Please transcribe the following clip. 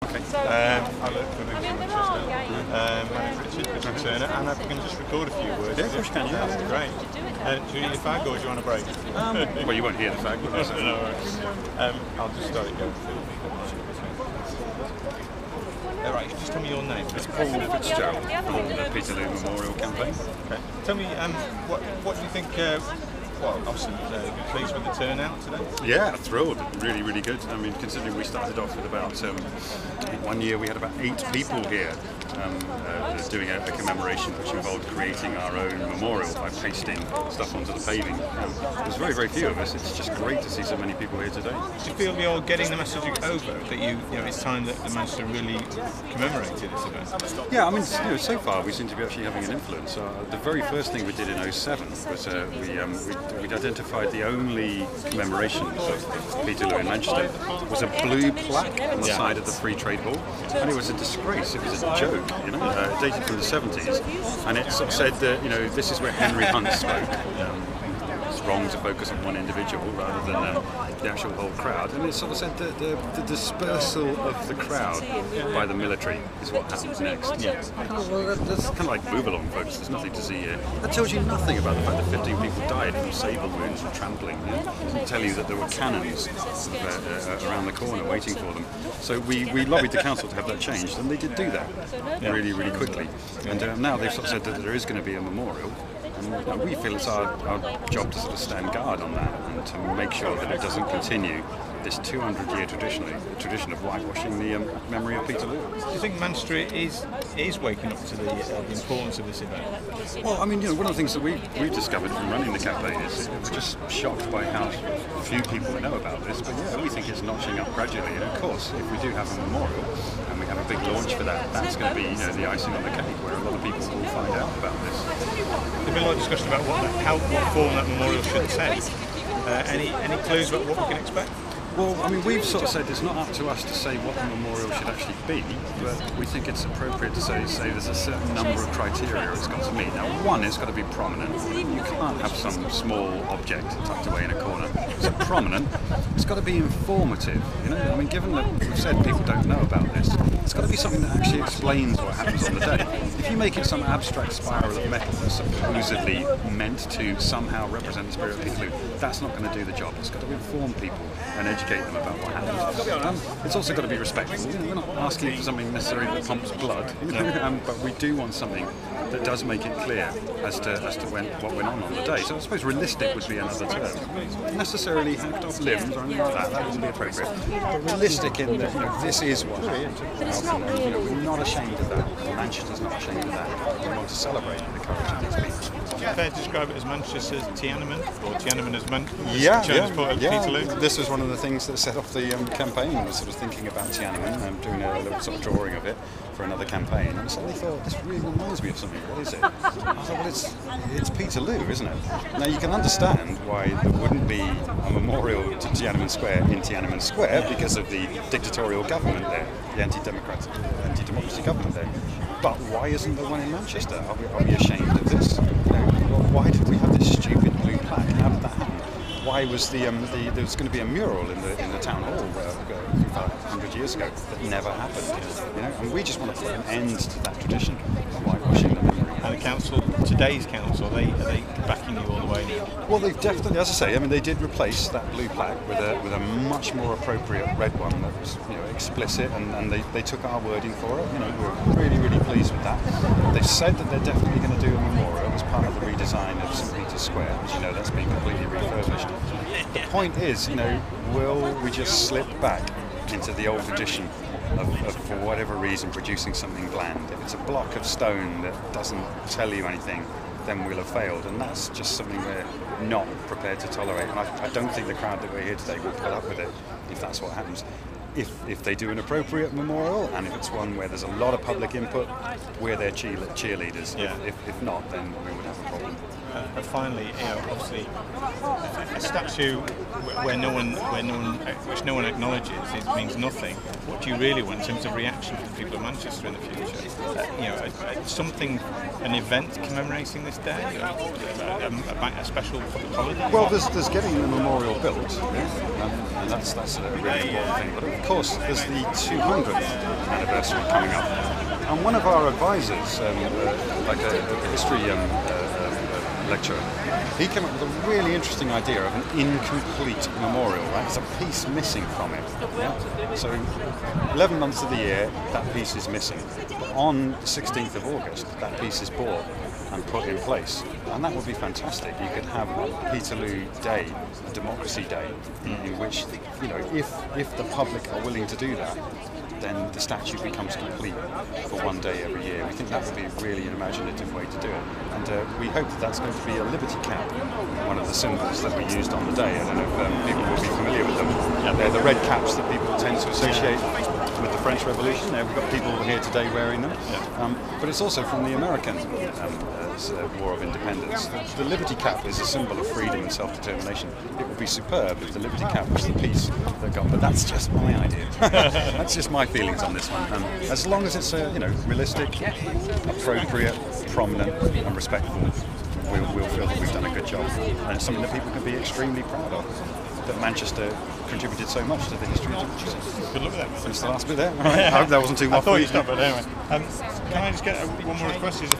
Okay. I look for the Manchester. My name's Richard Turner, and I'm going to just record a few words. Yeah, of course you can. Yeah, that's great. Do you need a fag or do you want a break? Well, you won't hear the fag. No worries. I'll just start it going through. All right, just tell me your name. It's Paul Fitzgerald from the Peterloo Memorial Campaign. Okay. Tell me, what do you think? Well, obviously, pleased with the turnout today? Yeah, thrilled. Really, really good. I mean, considering we started off with about, one year we had about 8 people here doing a commemoration which involved creating our own memorial by pasting stuff onto the paving. There's very, very few of us. It's just great to see so many people here today. Do you feel you're getting the message over that you know it's time that the Manchester really commemorated this event? Yeah, I mean, so far we seem to be actually having an influence. The very first thing we did in '07 was we'd identified the only commemoration of Peterloo in Manchester was a blue plaque on the side of the Free Trade Hall, and it was a disgrace. It was a joke, it dated from the 70s, and it sort of said that this is where Henry Hunt spoke. It's wrong to focus on one individual rather than the actual whole crowd, and it sort of said that the dispersal of the crowd by the military is what happens next. Yeah. Well, that's kind of like move along, folks. There's nothing to see here. That tells you nothing about the fact that 15 people died from sabre wounds and trampling. It doesn't tell you that there were cannons around the corner waiting for them. So we lobbied the council to have that changed, and they did do that really, really quickly. And now they've sort of said that there is going to be a memorial. And we feel it's our job to sort of stand guard on that and to make sure that it doesn't continue this 200-year tradition of whitewashing the memory of Peterloo. Do you think Manchester is waking up to the importance of this event? Well, I mean, one of the things that we've discovered from running the campaign is we're just shocked by how few people know about this. But yeah, we think it's notching up gradually. And of course, if we do have a memorial and we have a big launch for that, that's going to be the icing on the cake, where a lot of people will find out about this. There's been a lot of discussion about what form that memorial should take. Any clues about what we can expect? Well, I mean, we've sort of said it's not up to us to say what the memorial should actually be, but we think it's appropriate to say there's a certain number of criteria it's got to meet. Now, one, it's got to be prominent. You can't have some small object tucked away in a corner. So prominent. It's got to be informative. I mean, given that we've said people don't know about this, it's got to be something that actually explains what happens on the day. If you make it some abstract spiral of metal that's supposedly meant to somehow represent the spirit of Peterloo, that's not going to do the job. It's got to inform people and educate them about what happens. It's also got to be respectful. We're not asking for something necessarily that pumps blood, but we do want something that does make it clear as to what went on the day. So I suppose realistic would be another term. Not necessarily hacked off limbs or anything like that wouldn't be appropriate. But realistic in that this is what happened. We're not ashamed of that. Manchester's not ashamed of that. We want to celebrate the courage of these people. Is it fair to describe it as Manchester's Tiananmen, or Tiananmen as Peterloo? This was one of the things that set off the campaign. Was sort of thinking about Tiananmen and doing a little sort of drawing of it for another campaign. And I suddenly thought, this really reminds me of something. What is it? I thought, well, it's Peterloo, isn't it? Now you can understand why there wouldn't be a memorial to Tiananmen Square in Tiananmen Square because of the dictatorial government there, the anti-democracy government there. But why isn't there one in Manchester? Are we ashamed of this? Why did we have this stupid blue plaque? How did that happen? Why was there was going to be a mural in the town hall 100 years ago that never happened? And we just want to put an end to that tradition of whitewashing the memory. And the council, today's council, are they backing you all the way now? Well, they've definitely, as I say, they did replace that blue plaque with a much more appropriate red one that was explicit, and they took our wording for it. We're really, really pleased with that. They've said that they're definitely going to do a memorial as part of the redesign of St Peter's Square. As you know, that's been completely refurbished. The point is, will we just slip back into the old tradition of, for whatever reason, producing something bland? If it's a block of stone that doesn't tell you anything, then we'll have failed, and that's just something we're not prepared to tolerate. And I don't think the crowd that we're here today will put up with it if that's what happens. If they do an appropriate memorial, and if it's one where there's a lot of public input, we're their cheerleaders. If not, then we would have a problem. finally, obviously, a statue which no one acknowledges means nothing. What do you really want in terms of reaction from the people of Manchester in the future? Something, an event commemorating this day, a special public holiday. Well, there's getting the memorial built, and that's a really important thing. But of course, there's the 200th anniversary coming up, and one of our advisors, like a history lecturer, he came up with a really interesting idea of an incomplete memorial. Right, there's a piece missing from it. Yeah? So 11 months of the year, that piece is missing. But on the 16th of August, that piece is bought and put in place, and that would be fantastic. You could have a Peterloo Day, a democracy day, in which, if the public are willing to do that, then the statue becomes complete for one day every year. We think that would be really an imaginative way to do it. And we hope that that's going to be a liberty cap, one of the symbols that we used on the day. I don't know if people will be familiar with them. They're the red caps that people tend to associate with the French Revolution. We've got people here today wearing them. But it's also from the American War of Independence. The liberty cap is a symbol of freedom and self-determination. It would be superb if the liberty cap was the piece that got, but that's just my idea. That's just my feelings on this one. As long as it's realistic, appropriate, prominent, and respectful, we'll feel that we've done a good job, and it's something that people can be extremely proud of. That Manchester contributed so much to the history of democracy. Good luck with that. That's the last bit there. All right. I hope that wasn't too much. I thought you stopped, but anyway. Can I just get one more request?